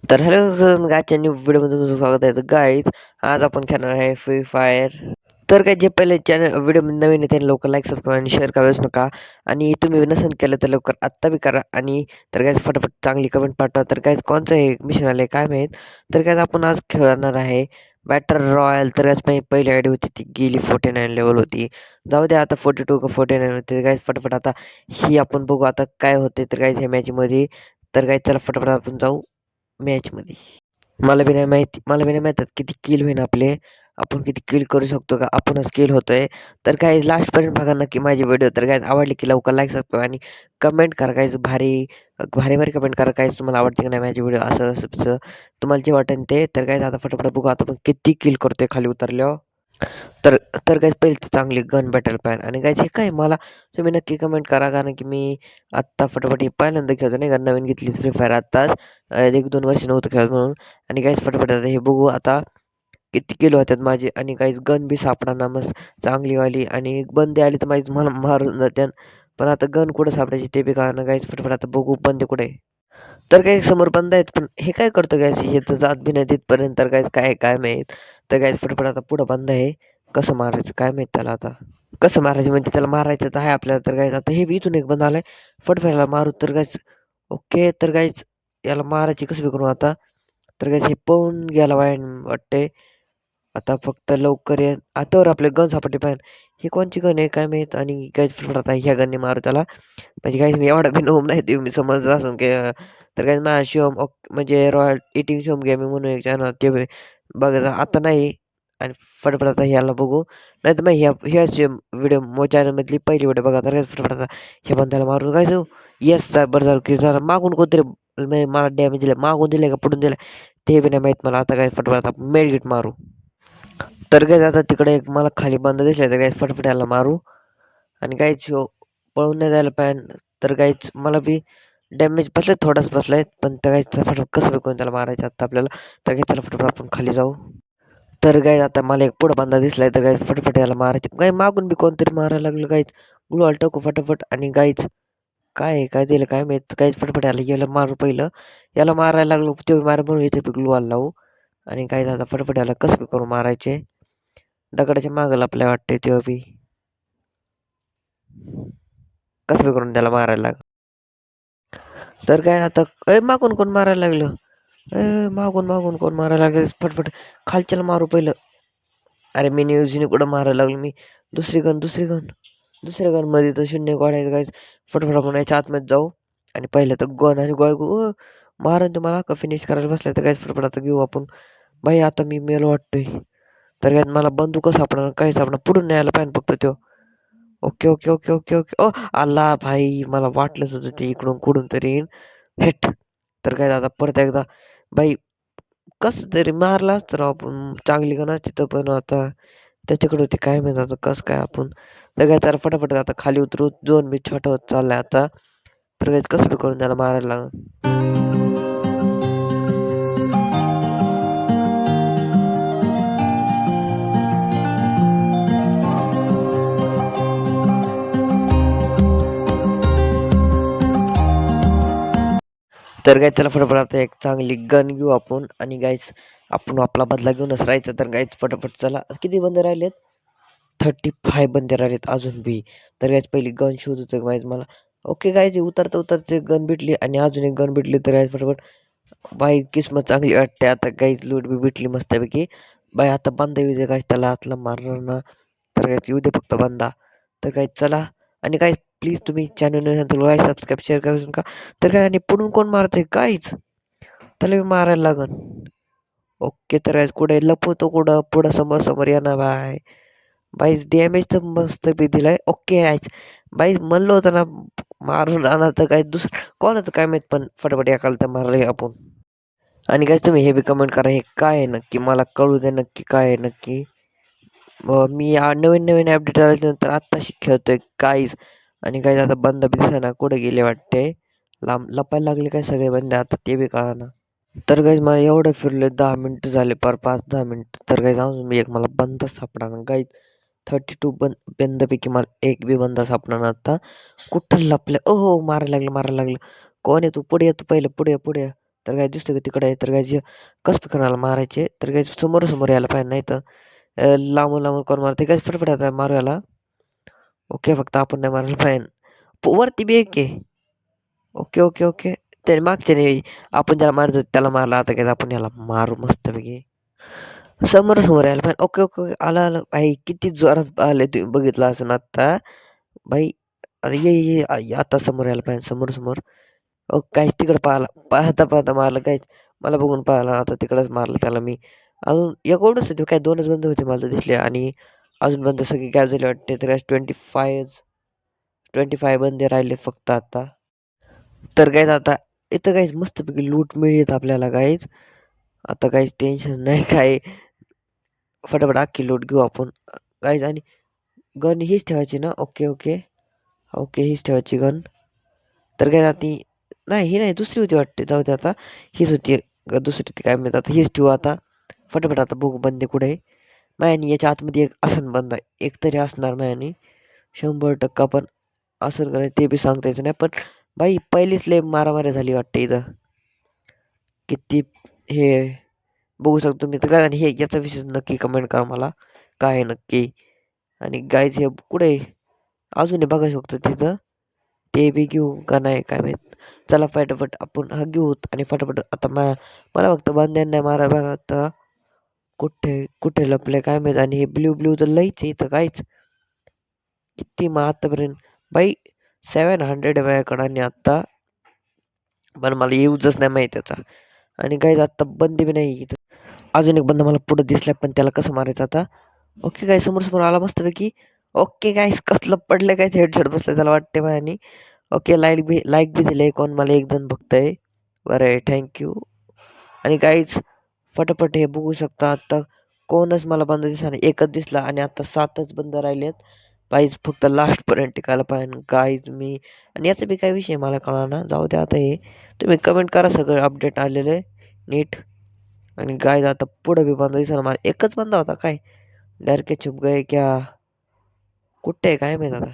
तर हॅलो आजच्या न्यू व्हिडिओमध्ये तुमचं स्वागत आहे. तर गाईज आज आपण खेळणार आहे फ्री फायर. तर काय जे पहिले चॅनल व्हिडिओमध्ये नवीन आहे त्यांनी लवकर लाईक सबस्क्राईब आणि शेअर करावेच नका. आणि तुम्ही नसेल केलं तर लवकर आत्ता बी करा. आणि तर काय फटाफट चांगली कमेंट पाठवा. तर काय कोणचं हे मिशन आलं काय माहीत. तर काय आपण आज खेळणार आहे बॅटर रॉयल. तर काय पहिली आयडी होती ती गेली 49 लेवल होती. जाऊ द्या आता 42 का 49 होते. काय फटाफट आता ही आपण बघू आता काय होते. तर काय ह्या मॅचमध्ये तर काय चला फटाफट आपण जाऊ मॅचमध्ये. मला बी नाही माहीत किती किल होईन आपले. आपण किती किल करू शकतो का आपणच किल होतोय. तर काय लास्टपर्यंत बघा नक्की माझी व्हिडिओ. तर काय आवडली की लवकर लाईक सबस्क्राईब आणि कमेंट करा. काहीच भारी भारी भारी कमेंट करा. काहीच तुम्हाला आवडते की नाही माझी व्हिडिओ असं असं असं तुम्हाला जे वाटेल ते. तर काय आता फटाफट बघू आता आपण किती किल करतोय खाली उतरल्यावर. तर तर काय पहिली तर चांगली गन बॅटल प्लॅन आणि काय हे काय मला तुम्ही नक्की कमेंट करा. कारण की मी आत्ता फटाफट ही पहिल्यांदा खेळतो नाही का. नवीन घेतलीच फ्री फायर आत्ताच 1-2 वर्ष नव्हतं खेळत म्हणून. आणि काहीच फटाफट आता हे बघू आता किती किलो होतात माझे. आणि काहीच गन बी सापडा मस्त चांगलीवाली. आणि बंदे आली तर माझी मला मारून जाते. पण आता गन कुठं सापडायची ते बी कळना. काहीच फटाफट आता बघू बंदे कुठे आहे. तर काही समोर बंद आहेत पण हे काय करतो गॅस हे तर जात बी नाही तिथपर्यंत. तर काय काय काय माहीत. तर गॅस फटाफट आता पुढं बंद आहे. कसं मारायचं काय माहीत त्याला आता. कसं मारायचं म्हणजे त्याला मारायचं तर आहे आपल्याला. तर काय आता हे बी इथून एक बंद आलाय. फटफटायला मारू तर काहीच ओके. तर काहीच याला मारायची कसं बी करू आता. तर काहीच हे पळून गेला वाया वाटते. आता फक्त लवकर ये आतावर आपले गन सापडले पाहिजे. ही कोणची गन आहे काय माहीत. आणि काहीच फटफट आता ह्या गनने मारू त्याला. म्हणजे काहीच मी एवढा बी नोम नाही तुम्ही समजलं असं की तर काय माझ्या शिवम म्हणजे रॉयल इटिंग शिवम गेमिंग म्हणून एक चॅनल ते बघा आता नाही. आणि फटाफट आता ह्याला बघू. नाही तर मग ह्याच व्हिडिओ चॅनलमधली पहिली व्हिडिओ बघा. तर फटाफट आता ह्या बंदाला मारून काय जाऊ. येस बरं झालं की झालं मागून कोणतरी मला डॅमेज दिलं मागून दिलं का पडून दिलं ते बी नाही माहीत मला. आता काय फटाफट आता मेडगिट मारू. तर काय आता तिकडे एक मला खाली बंद दिसला तर काय फटाफट याला मारू. आणि काहीच पळून नाही जायला पाहिजे. तर काहीच मला बी डॅमेज बसलाय थोडाच बसलाय. पण त्या काहीच फटाफट कसं बी करून त्याला मारायचं आता आपल्याला. तर काही त्याला फटाफट आपण खाली जाऊ. तर काय आता मला एक पुढं बांधा दिसलाय. तर काहीच फटाफट याला मारायचं काही मागून बी कोणतरी मारायला लागलं काहीच. गुळवाल टाकू फटाफट. आणि काहीच काय दिलं काय माहीत. काहीच फटाफट याला मारू पहिलं. याला मारायला लागलो ते मार म्हणून इथे बी ग्लुवाल लावू. आणि काय आता फटाफट याला कसं बी करून मारायचे. दगडाच्या मागं आपल्याला वाटते तेव्हा बी कसं बी करून त्याला मारायला लाग. तर काय आता मागून कोण मारायला लागलं. मागून मागून कोण मारायला लागलं फटफट खालच्याला मारू पहिलं. अरे मी न्यूजने कुठं मारायला लागलो मी. दुसऱ्या गनमध्ये तर शून्य गोळायचं काय फटफट आपण याच्या आतमध्ये जाऊ. आणि पहिलं तर गन आणि गोळा गो मारून तुम्हाला का फिनिश करायला बसला. तर काहीच फटफट आता घेऊ आपण. भाई आता मी मेल वाटतोय. तर काय मला बंदूक सापडणार काय सापडणार पुढून न्यायला पाहिजे फक्त तो. Okay okay okay okay okay ओ आला भाई मला वाटलंच होतं ते इकडून कुठून तरी येईन. हेट. तर काय आता परत एकदा बाई कसं तरी मारलाच तर आपण चांगली का ना तिथं पण आता त्याच्याकडे होती काय माहित आता कसं काय आपण. तर काय त्याला फटाफट आता खाली उतरू झोन बी छोटा होत चाललाय आता. तर काय कसं बी करून त्याला मारायला लागेल. तर काय त्याला फटाफट आता एक चांगली गन घेऊ आपण. आणि गाईस आपण आपला बदला घेऊनच राहायचं. तर गाईच फटाफट चला किती बंद राहिलेत 35 बंदे राहिलेत अजून बी. तर गाईच पहिली गन शोध होतं गाईज मला. ओके गाईज उतरता उतरते गन भेटली आणि अजून एक गन भेटली. तर गाईज फटाफट बाई किस्मत चांगली वाटते आता. गाईज लूट बी भेटली मस्तपैकी. बाई आता बंदा येऊ दे गाईज त्याला आतला मारणार ना. तर गाईज येऊ दे फक्त बंदा. तर गाईज चला. आणि गाईज प्लीज तुम्ही चॅनल लाईक सबस्क्राईब शेअर करू का. तर काय आणि पुढून कोण मारते काहीच त्याला मी मारायला लागन. ओके तर कुठे लपवतो कुठं पुढं समोर समोर येणार बाय. बाईस डॅमेज तर मस्त बी दिलाय. ओके आयच बाईस म्हणलं होतं ना मारून राहणार. तर काय दुसरं कोण होतं काय माहीत पण फटाफट एकाला तर मारलं आपण. आणि काय तुम्ही हे बी कमेंट करा हे काय आहे नक्की मला कळू दे नक्की काय आहे नक्की. मी नवीन नवीन अपडेट आल्यानंतर आत्ताशी खेळतोय काहीच. आणि काय आता बंद बी दिसेना कुठे गेले वाटते. लांब लपायला लागले काय सगळे बंद आता ते बी कळना. तर गाईज मला एवढं फिरले 10 मिनिटं झाले पार 5-10 मिनिटं. तर गाईज अजून मी एक मला बंद सापडा गाईज 32 बंदपैकी मला एक बी बंदा सापडा ना आता. कुठं लपलं ओ हो मारायला लागलं. कोण आहे तू पुढे ये तू पहिलं पुढे ये. तर काय दिसतं का तिकडे आहे तर काय जे कसं कोणाला मारायचे तर काय समोर यायला पाहिजे नाही तर लांबून लांबून कोण मारते काय फटफट आता मारू याला. ओके फक्त आपण नाही मारायला पाहिजे. वरती बी एक आहे. ओके ओके ओके त्याने मागचे नाही आपण ज्याला मारतो त्याला मारला आता काय आपण याला मारू मस्तपैकी. समोर यायला पाहिजे. Okay okay okay. आलं आलं भाई किती जोरात आले तुम्ही बघितलं असं आता भाई. आता आता समोर यायला पाहिजे समोर. काहीच तिकडं पाहता मारलं काहीच मला बघून पाहिला आता तिकडंच मारलं त्याला मी. अजून एक ओढच होते काय 2च बंद होते मला तर दिसले आणि अजून बंद सगळे गॅप झाले वाटते तर काय 25 बंदे राहिले फक्त आता. तर काहीच आता इथं काहीच मस्तपैकी लूट मिळत आपल्याला काहीच. आता काहीच टेन्शन नाही काय. फटाफट अख्खी लूट घेऊ आपण काहीच आणि गन हीच ठेवायची ना. ओके ओके ओके हीच ठेवायची गन. तर काय ती नाही ही नाही दुसरी होती वाटते जाऊ दे आता. हीच होती का दुसरी ती काय म्हणतात आता हीच ठेवू आता. फटाफट आता बघू बंदे कुठे आहे. मायानी याच्या आतमध्ये एक असन बंद आहे एक तरी असणार मायानी 100% पण असं का नाही ते बी सांगता यायचं नाही पण भाई पहिलीच लय मारामारी झाली वाटते इथं. किती हे बघू शकतो तुम्ही तर काय आणि हे याचा विषय नक्की कमेंट करा मला काय आहे नक्की. आणि गाईज हे कुठे अजूनही बघू शकतो तिथं ते बी घेऊ का नाही काय माहीत. चला फटाफट आपण हा घेऊत आणि फटाफट आता मला फक्त बंद्यान नाही मारा आता कुठे लपले काय माहीत आणि हे ब्ल्यू तर लईच आहे इथं काहीच. किती मग आतापर्यंत बाई 700 आहे माझ्याकडं आणि आत्ता पण मला यूजच नाही माहीत त्याचा. आणि काहीच आत्ता बंदी बी नाही इथं. अजून एक बंद मला पुढं दिसलाय पण त्याला कसं मारायचं आता. ओके काय समोर आला मस्तपैकी. ओके गाईस कसलं पडलं काय हेडशॉट बसलं त्याला वाटते माझ्यानी. ओके लाईक बी दिले कोण मला 1 जण बघतंय. बरं आहे थँक्यू. आणि काहीच फटाफट हे बघू शकता आत्ता कोणच मला बंद दिसला नाही एकच दिसला आणि आता 7च बंद राहिलेत. काहीच फक्त लास्टपर्यंत टिकायला पाहिजे काहीच मी आणि याचा बी काही विषय मला कळना जाऊ द्या आता हे तुम्ही कमेंट करा सगळं अपडेट आलेलं आहे नीट. आणि गाईज आता पुढं बी बंद दिसला मला एकच बंद होता काय डर के छुप गए क्या कुठे आहे काय माहीत आता.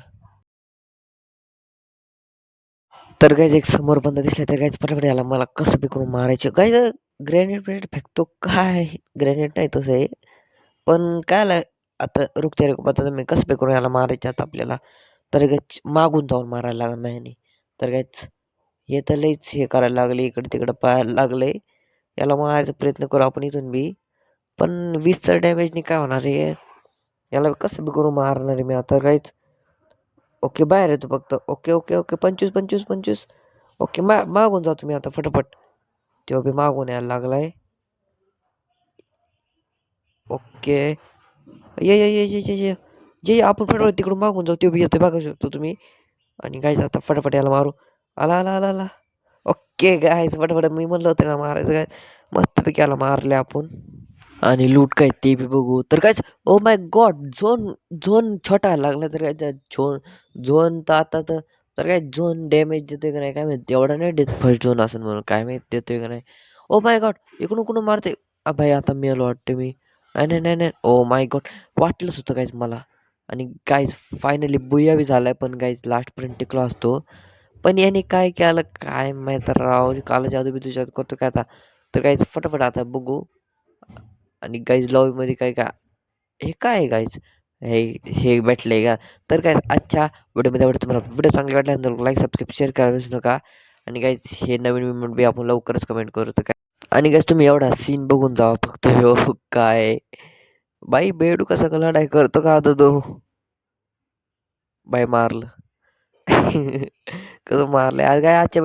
तर गाईज एक समोर बंद दिसला तर गाईज फटाफट याला मला कसं बी करून मारायचं गाईज. ग्रेनेड फेकतो काय ग्रेनेड नाही तसं आहे पण काय आलं आता रुकते रे आता मी कसं बी करून याला मारायचं आता आपल्याला. तर गाईज मागून जाऊन मारायला लागलं माझ्याने. तर गाईज हे तर लईच हे करायला लागले इकडे तिकडं पाहायला लागले. याला मारायचा प्रयत्न करू आपण इथून बी पण 20चा डॅमेजने काय होणार आहे. याला कसं बी करून मारणार आहे मी आता काहीच. ओके बाहेर येतो फक्त ओके ओके ओके 25. ओके मागून जातो मी आता फटाफट. तो बी मागून यायला लागलाय. ओके ये आपण फटाफट तिकडून मागून जाऊ तो बी येतो बघू शकतो तुम्ही. आणि गाईज आता फटाफट याला मारू. आला. ओके गाईज फटाफट मी म्हणलं होतं ना मारायचं काय मस्तपैकी याला मारले आपण. आणि लूट काय ते बी बघू तर काय ओ माय गॉड झोन छोटा लागला तर काय झोन तर आता तर काय झोन डॅमेज देतोय का नाही काय माहिती एवढा नाही देत फर्स्ट झोन असेल म्हणून काय माहित देतोय का नाही. ओ माय गॉड इकडून मारते भाई आता मेलो वाटते मी. नाही ओ माय गॉड वाटलंच होतं काहीच मला. आणि काहीच फायनली बुया बी झालाय पण काहीच लास्टपर्यंत टिकलो असतो. पण याने काय केलं काय माहीत राव काला जादू बी तुझ्यात करतो काय आता. तर काहीच फटाफट आता बघू. आणि गाईज लॉबीमध्ये काय हे काय आहे गाईज हे हे भेटले का. तर काय आजच्या व्हिडिओमध्ये आवडतं तुम्हाला व्हिडिओ चांगले वाटल्यानंतर लाईक सबस्क्राईब शेअर करायला विसरू नका. आणि गाईज हे नवीन विमेंट बी आपण लवकरच कमेंट करू तर काय. आणि गाईज तुम्ही एवढा सीन बघून जावा फक्त हो काय बाई बेडू कसा का लढाई करतो का आता तो बाई मारलं कसं मारलं आज काय आजच्या